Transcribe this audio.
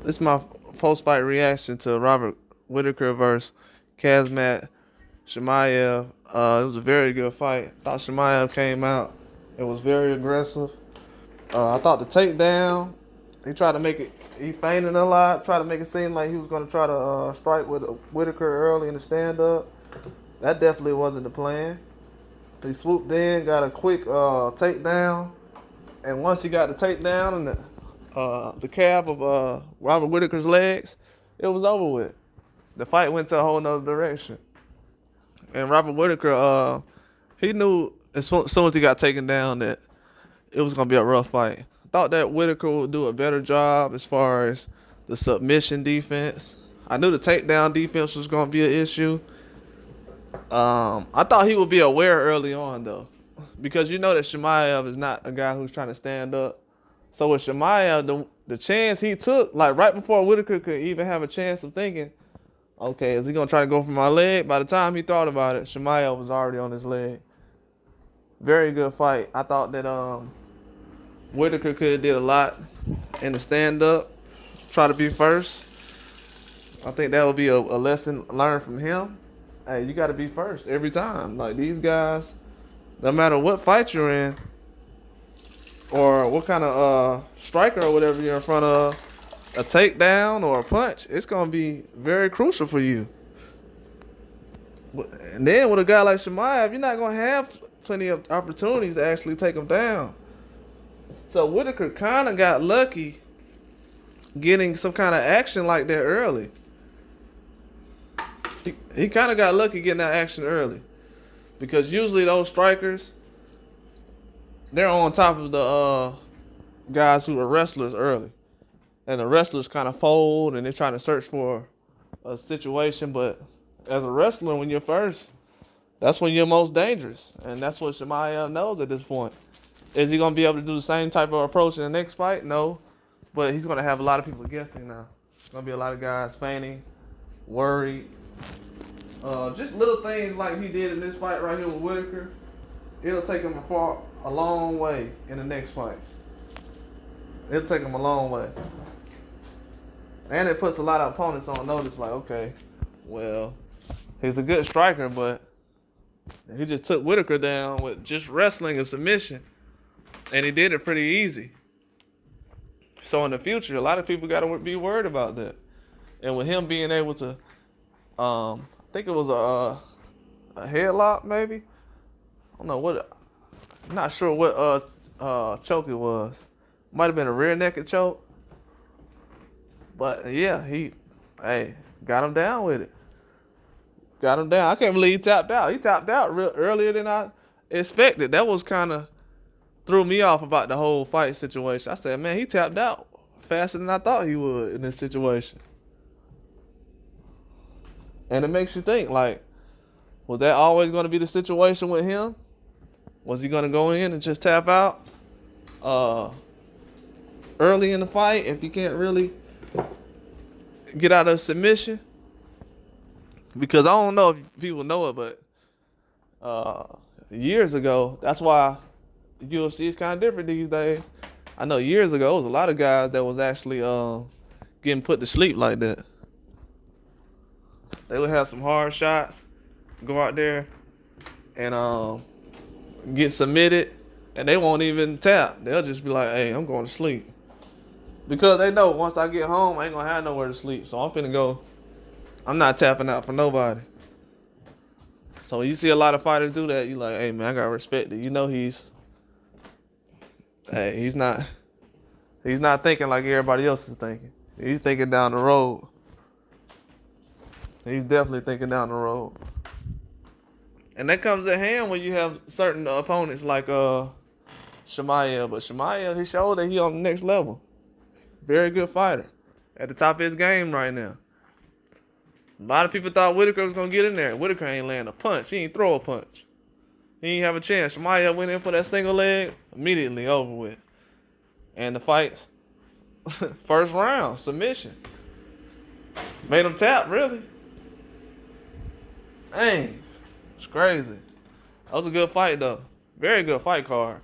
This is my post-fight reaction to Robert Whittaker versus Khazmat Chimaev. It was a very good fight. Thought Chimaev came out. It was very aggressive. I thought the takedown, he tried to make it, he feinted a lot, tried to make it seem like he was going to try to strike with Whittaker early in the stand-up. That definitely wasn't the plan. He swooped in, got a quick takedown, and once he got the takedown and the calf of Robert Whittaker's legs, it was over with. The fight went to a whole nother direction. And Robert Whittaker, he knew as soon as he got taken down that it was gonna be a rough fight. I thought that Whittaker would do a better job as far as the submission defense. I knew the takedown defense was gonna be an issue. I thought he would be aware early on though, because you know that Chimaev is not a guy who's trying to stand up. So with Chimaev, the chance he took, like right before Whittaker could even have a chance of thinking, okay, is he gonna try to go for my leg? By the time he thought about it, Chimaev was already on his leg. Very good fight. I thought that Whittaker could have did a lot in the stand-up, try to be first. I think that would be a lesson learned from him. Hey, you got to be first every time. Like these guys, no matter what fight you're in or what kind of striker or whatever you're in front of, a takedown or a punch, it's going to be very crucial for you. And then with a guy like Chimaev, you're not going to have plenty of opportunities to actually take him down. So Whittaker kind of got lucky getting some kind of action like that early. He kind of got lucky getting that action early, because usually those strikers, they're on top of the guys who are wrestlers early, and the wrestlers kind of fold and they're trying to search for a situation. But as a wrestler, when you're first, that's when you're most dangerous, and that's what Chimaev knows at this point. Is he going to be able to do the same type of approach in the next fight? No, but he's going to have a lot of people guessing now. There's going to be a lot of guys fainting, worried. Just little things like he did in this fight right here with Whittaker, it'll take him a long way in the next fight. It'll take him a long way. And it puts a lot of opponents on notice, like, okay, well, he's a good striker, but he just took Whittaker down with just wrestling and submission, and he did it pretty easy. So in the future, a lot of people got to be worried about that. And with him being able to, I think it was a headlock, maybe. I don't know what. I'm not sure what choke it was. Might have been a rear naked choke. But yeah, he got him down with it. Got him down. I can't believe he tapped out. He tapped out earlier than I expected. That was kind of threw me off about the whole fight situation. I said, man, he tapped out faster than I thought he would in this situation. And it makes you think, like, was that always going to be the situation with him? Was he going to go in and just tap out early in the fight if he can't really get out of submission? Because I don't know if people know it, but years ago, that's why UFC is kind of different these days. I know years ago, there was a lot of guys that was actually getting put to sleep like that. They would have some hard shots, go out there and get submitted, and they won't even tap. They'll just be like, hey, I'm going to sleep. Because they know once I get home, I ain't going to have nowhere to sleep. So I'm finna go. I'm not tapping out for nobody. So when you see a lot of fighters do that, you like, hey, man, I got to respect it. You know he's not thinking like everybody else is thinking. He's thinking down the road. He's definitely thinking down the road. And that comes at hand when you have certain opponents like Chimaev. But Chimaev, he showed that he on the next level. Very good fighter. At the top of his game right now. A lot of people thought Whittaker was going to get in there. Whittaker ain't land a punch. He ain't throw a punch. He ain't have a chance. Chimaev went in for that single leg, immediately over with. And the fight's first round, submission. Made him tap, really. Dang, it's crazy. That was a good fight, though. Very good fight card.